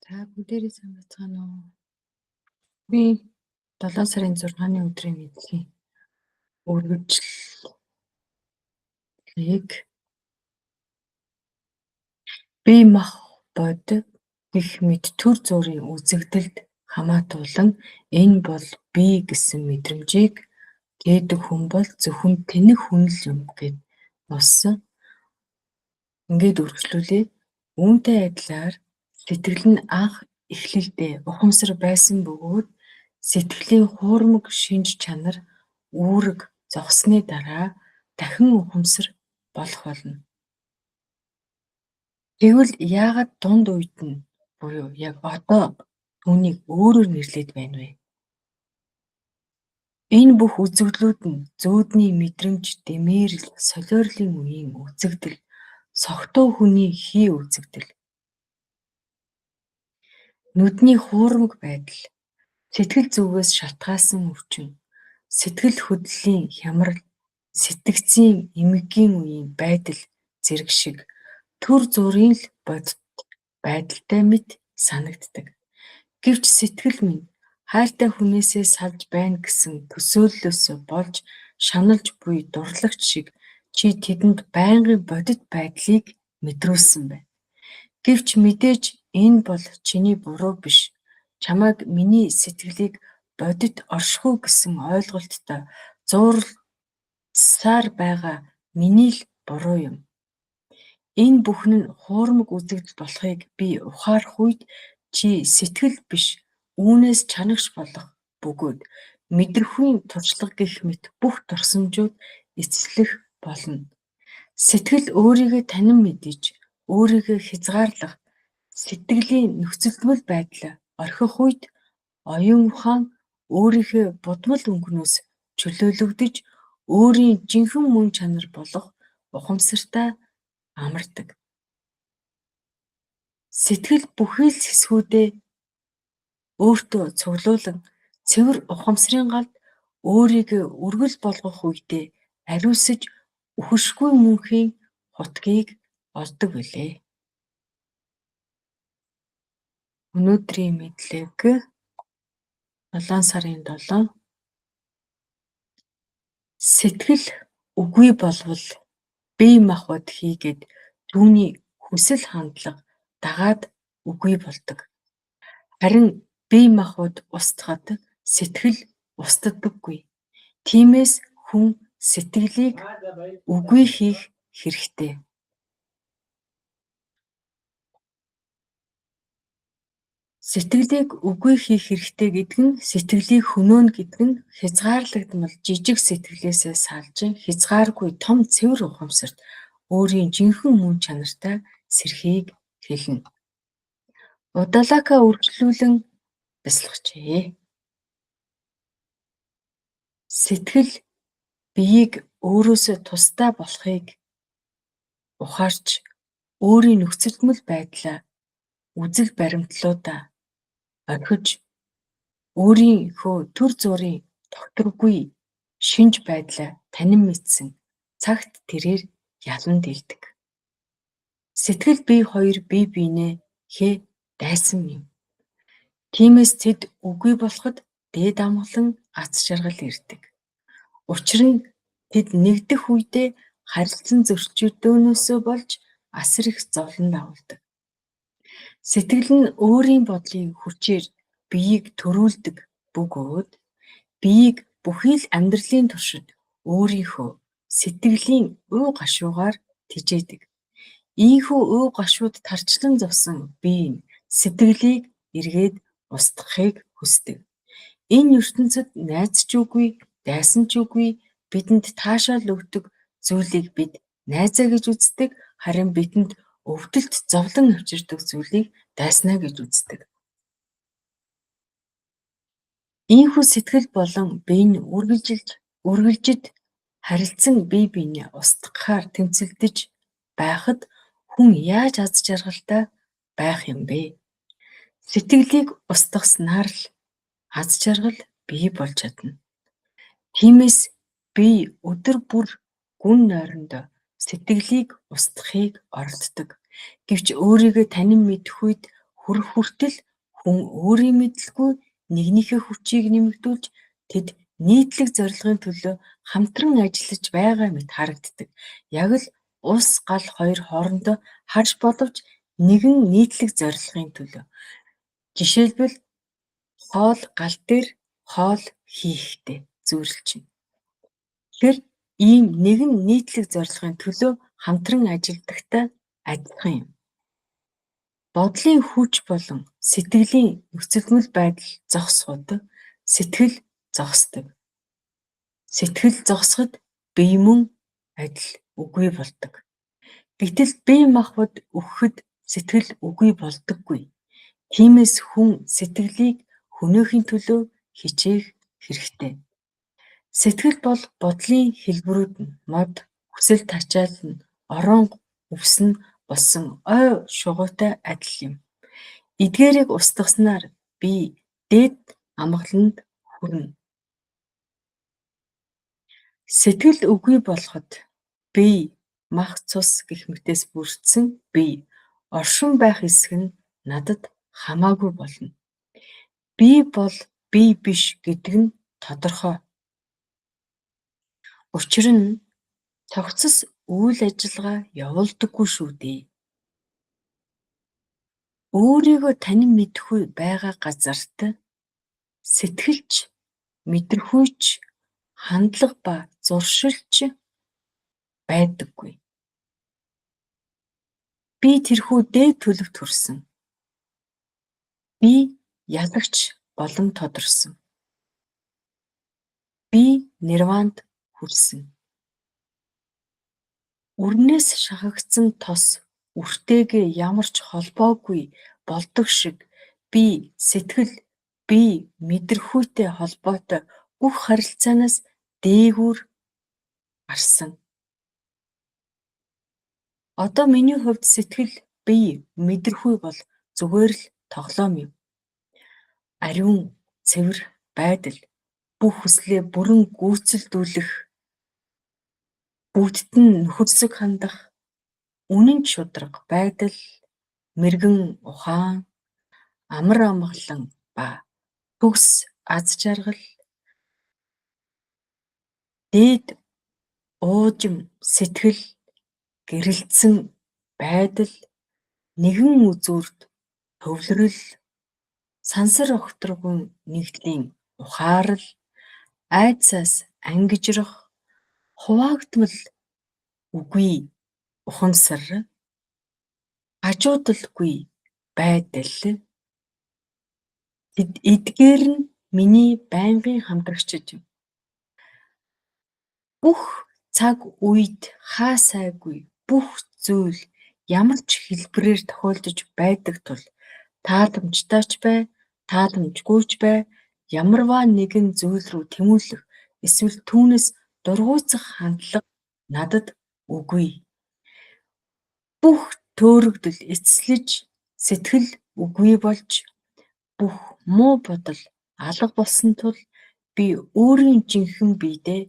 За бүгдээрээ сайн байцгаана уу? Би 7 сарын 6-ны өдрийн мэндийн үргэлжлэлийг бие мах бодит гэх мэт төр зүрийн үзэгдэлд хамаатуулан энэ бол би гэсэн мэдрэмжийг гээдэг хүн бол зөвхөн тэнэг хүн л юм гэд боссон. Ингээд үргэлжлүүлээ. Үүнтэй адилаар сэтгэл нь анх эхлэлдээ ухамсар байсан бөгөөд сэтгэлийн хуурмаг шинж чанар үүрэг зогссны дараа дахин ухамсар болох болно. Тэгвэл яагаад дунд үед нь буюу яг одоо түүнийг өөрөөр нэрлэдэг байна вэ? Энэ бүх үзэгдлүүд нь зүүдний мэдрэмж, дэмээрэл, солиорлын үеийн үзэгдэл, согтуу хүний хий үзэгдэл, нүдний хуурмаг байдал, сэтгэл зүгээс шалтгаалсан өвчин, сэтгэл хөдлөлийн хямрал, сэтгцийн эмгэгийн үеийн байдал зэрэг шиг төр зүрийн л бодит байдалтай мэт санагддаг. Гэвч сэтгэл минь хайртай хүнээсээ салж байна гэсэн төсөөллөөсөө болж шаналж буй дурлагч шиг чи тэдэнд байнгын бодит байдлыг мэдрүүлсэн байна. Гэвч мэдээж энэ бол чиний буруу биш. Чамайг миний сэтгэлийг бодит оршихуй гэсэн ойлголттой зуурласаар байгаа миний л буруу юм. Энэ бүхэн нь хуурмаг үзэгдэл болохыг би ухаарах үед чи сэтгэл биш үүнээс чанагш болох бөгөөд мэдрэхүйн туршлага гэх мэт бүх дурсамжууд эцэслэх болно. Сэтгэл өөрийгөө танин мэдэж, өөрийгөө хязгаарлах, сэтгэлийн нөхцөлдмөл байдал орхих үед оюун ухаан өөрийнхөө будмал өнгөнөөс чөлөөлөгдөж өөрийн жинхэнэ мөн чанар болох ухамсартай амардаг. Сэтгэл бүхий л хэсгүүдээ өөртөө цуглуулан цэвэр ухамсарын галд өөрийгөө үргэл болгох үедээ ариусж үхшгүй мөнхийн хутгийг олдог билээ. Өнөөдрийн мэдлэг 7 сарын 7 сэтгэл үгүй болвол бие махбод хийгээд түүний хүсэл хандлага дагаад үгүй болдог. Харин бие махбод устгахад сэтгэл устдаггүй. Тиймээс хүн сэтгэлийг үгүй хийх хэрэгтэй. Сэтгэлийг үгүй хийх хэрэгтэй гэдэг нь сэтгэлийг хөнөөнө гэдэг нь хязгаарлагдмал жижиг сэтгэлээсээ салж хязгааргүй том цэвэр ухамсарт өөрийн жинхэнэ мөн чанартай сэрхийг хэлнэ. Удалака үргэлжлүүлэн бясалгажээ. Сэтгэл биеийг өөрөөсөө тусдаа болохыг ухаарч өөрийн нөхцөлдмөл байдлаа үзэл баримтлуудаа орхиж өөрийнхөө төр зүрийн тогтворгүй шинж байдлаа танин мэдсэн цагт тэрээр ялан дэлдэг. Сэтгэл бие хоёр бие биенээ дайсан юм. Тиймээс тэд үгүй болоход дээд амгалан ац жаргал ирдэг. Учир нь тэд нэгдэх үедээ харилцан зөрчилдөөнөөсөө болж асар их зовлон дагуулдаг. Сэтгэл нь өөрийн бодлын хүчээр биеийг төрүүлдэг бөгөөд биеийг бүхий л амьдралын туршид өөрийнхөө сэтгэлийн уу гашуугаар тижээдэг. Ийхүү уу гашууд тарчлан зовсон бие нь сэтгэлийг эргээд устгахыг хүсдэг. Энэ ертөнцид найз ч үгүй, дайсан ч үгүй, бидэнд таашаал өгдөг зүйлийг бид найзаа гэж үздэг, харин бидэнд өвдөлт зовлон авчирдаг зүйлийг дайснаа гэж үздэг. Ийхүү сэтгэл болон бие нь үргэлжид харилцан бие биенээ устгахаар тэмцэлдэж байхад хүн яаж аз жаргалтай байх юм бэ? Сэтгэлийг устгаснаар л аз жаргал бий болж чадна. Тиймээс би өдөр бүр гүн нойрондоо сэтгэлийг устгахыг оролддог. Гэвч өөрийгөө танин мэдэх үед хүрэх хүртэл хүн өөрийн мэдлгүй нэгнийхээ хүчийг нэмэгдүүлж тэд нийтлэг зорилгын төлөө хамтран ажиллаж байгаа мэт харагддаг. Яг л ус гал хоёр хоорондоо харж боловч нэгэн нийтлэг зорилгын төлөө. Жишээлбэл хоол гал дээр хоол хийхдээ зүйрлэж байна. Тэгэхээр ийм нэгэн нийтлэг зорилгын төлөө хамтран ажилладагтай адилхан юм. Бодлын хүч болон сэтгэлийн нөхцөлмөл байдал зогсоход сэтгэл зогсдог. Сэтгэл зогсоход бие мөн адил үгүй болдог. Гэтэл бие махбод өгөхөд сэтгэл үгүй болдоггүй. Тиймээс хүн сэтгэлийг хөнөөхийн төлөө хичээх хэрэгтэй. Сэтгэл бол бодлын хэлбэрүүд нь мод, хүсэл тачаал нь орон өвсөн болсон ой шугуутай адил юм. Эдгээрийг устгаснаар би дээд амгаланд хүрнэ. Сэтгэл үгүй болоход бие мах цус гэх мэтээс бүрдсэн бие оршин байх эсэх нь надад хамаагүй болно. Би бол бие биш гэдэг нь тодорхой. Учир нь цогцос үйл ажиллагаа явуулдаггүй шүү дээ. Өөрийгөө танин мэдхгүй байгаа газарт сэтгэлч, мэдрэхүйч, хандлага ба зуршилч байдаггүй. Би тэрхүү дээд төлөвт хүрсэн. Би ялагч болон тодорсон. Би нирванд хүрсэн. Үрнээс шахагдсан тос үртэйгээ ямар ч холбоогүй болдог шиг би сэтгэл, би мэдрэхүйтэй холбоотой бүх харилцаанаас дээгүүр гарсан. Одоо миний хувьд сэтгэл, бие, мэдрэхүй бол зүгээр л тоглоом юм. Ариун, цэвэр байдал, бүх хүслээ бүрэн гүйцэлдүүлэх, бүгдд нь нөхөцөг хандах, үнэн шударга байдал, мэргэн ухаан, амар амгалан ба төгс аз жаргал, дээд уужим сэтгэл, гэрэлтсэн байдал, нэгэн үзүүрт төвлөрөл, сансар огторгон нэгдлийн ухаарал, айдсаас ангижрах, хуваагдмал үгүй ухамсар, хажуудалгүй байдал, эдгээр нь миний байнгын хамтрагчид юм. Бүх цаг үед хаа сайгүй бүх зүйл ямар ч хэлбэрээр тохиолдож байдаг тул тааламжтай ч бай, тааламжгүй ч бай, ямарваа нэгэн зүйл рүү тэмүүлэх эсвэл түүнээс дургуйцах хандлага надад үгүй. Бүх төөрөгдөл эцэслэж сэтгэл үгүй болж бүх муу бодол алга болсон тул би өөрийн жинхэнэ биедээ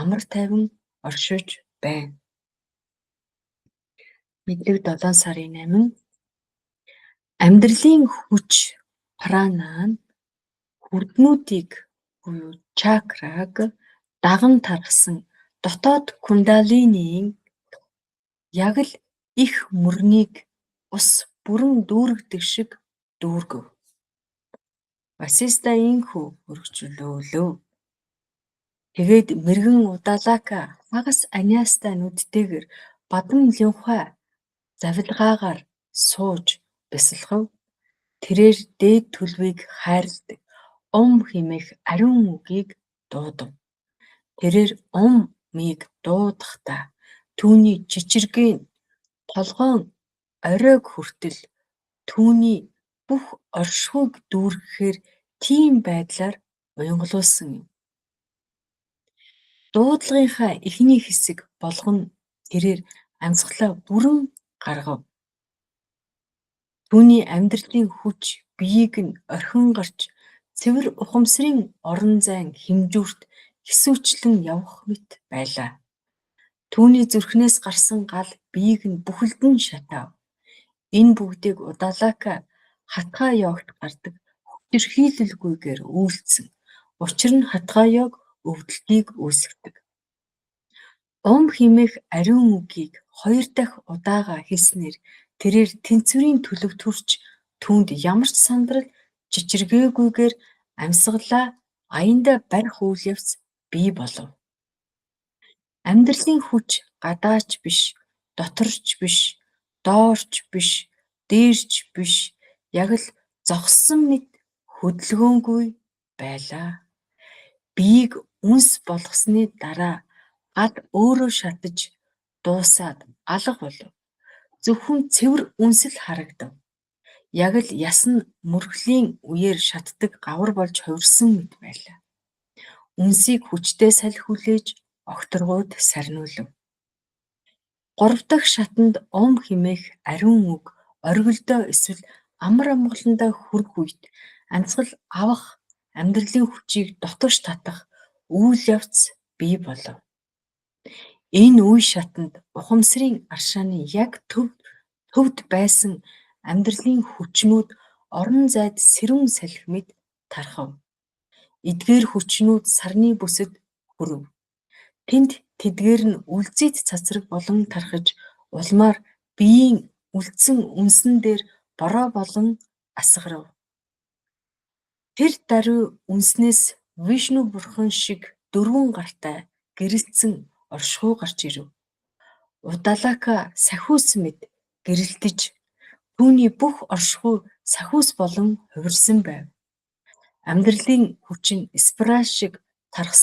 амар тайван оршиж байна. Мэдлэг 7 сарын 8. Амьдралын хүч прана нь хүрднүүдийг буюу чакраг даган тархсан дотоод кундалинийн яг л их мөрнийг ус бүрэн дүүргдэг шиг дүүргэв. Васиста инхүү өргөжлөөлөө. Тэгээд мэргэн удалака хагас аниастай нүдтэйгэр бадам линхай завилгаагаар сууж бясалгав. Тэрээр дээд төлвийг хайрладаг хэмээх ариун үгийг дуудав. Тэрээр мийг дуудахдаа түүний чичиргийн толгойн оройг хүртэл түүний бүх оршихуйг дүүргэхээр тийм байдлаар уянгалуулсан юм. Дуудлагынхаа эхний хэсэг болгоно тэрээр амьсгалаа бүрэн гаргав. Түүний амьдралын хүч биеийг нь орхин гарч цэвэр ухамсарын орон зайн хэмжүүрт хэсүүчлэн явах мэт байлаа. Түүний зүрхнээс гарсан гал биеийг нь бүхэлдэн шатаав. Энэ бүгдийг удалака хатгаа йогт гардаг хүчирхийлэлгүйгээр үйлдсэн. Учир нь хатгаа йог өвдөлтийг үүсгэдэг. Ом хэмээх ариун үгийг 2 дахь удаага хэлснээр тэрээр тэнцвэрийн төлөв төрч түүнд ямар ч сандрал чичиргээгүйгээр амьсгалаа аяндаа барих үйл явц бий болов. Амьдралын хүч гадаач биш, доторч биш, доорч биш, дээрч биш, яг л зогссон мэт хөдөлгөөнгүй байлаа. Биеийг үнс болгосны дараа гад өөрөө шатаж дуусаад алга болов. Зөвхөн цэвэр үнсэл харагдав. Яг л яс нь мөргөлийн үеэр шатдаг гавар болж хувирсан мэт байлаа. Үнсийг хүчтэй салхи хүлээж огторгуйд сарниулав. 3 дахь шатанд ом хэмээх ариун үг оргилдоо эсвэл амар амгаландаа хүрэх үед амьсгал авах, амьдралын хүчийг дотогш татах үйл явц бий болов. Энэ үе шатанд ухамсарын аршааны яг төвд байсан амьдралын хүчнүүд орон зайд сэрүүн салхи мэт тархав. Эдгээр хүчнүүд сарны бүсэд хүрв. Тэнд тэдгээр нь үлзийт цацраг болон тархаж улмаар биеийн үлдсэн үнсэн дээр бороо болон асгарав. Тэр даруй үнснээс Вишну бурхан шиг 4 гартай гэрэлтсэн оршихуй гарч ирэв. Удалака сахиус мэд гэрэлтэж түүний бүх оршихуй сахиус болон хувирсан байв. Амьдралын хүч нь спираль шиг тархсан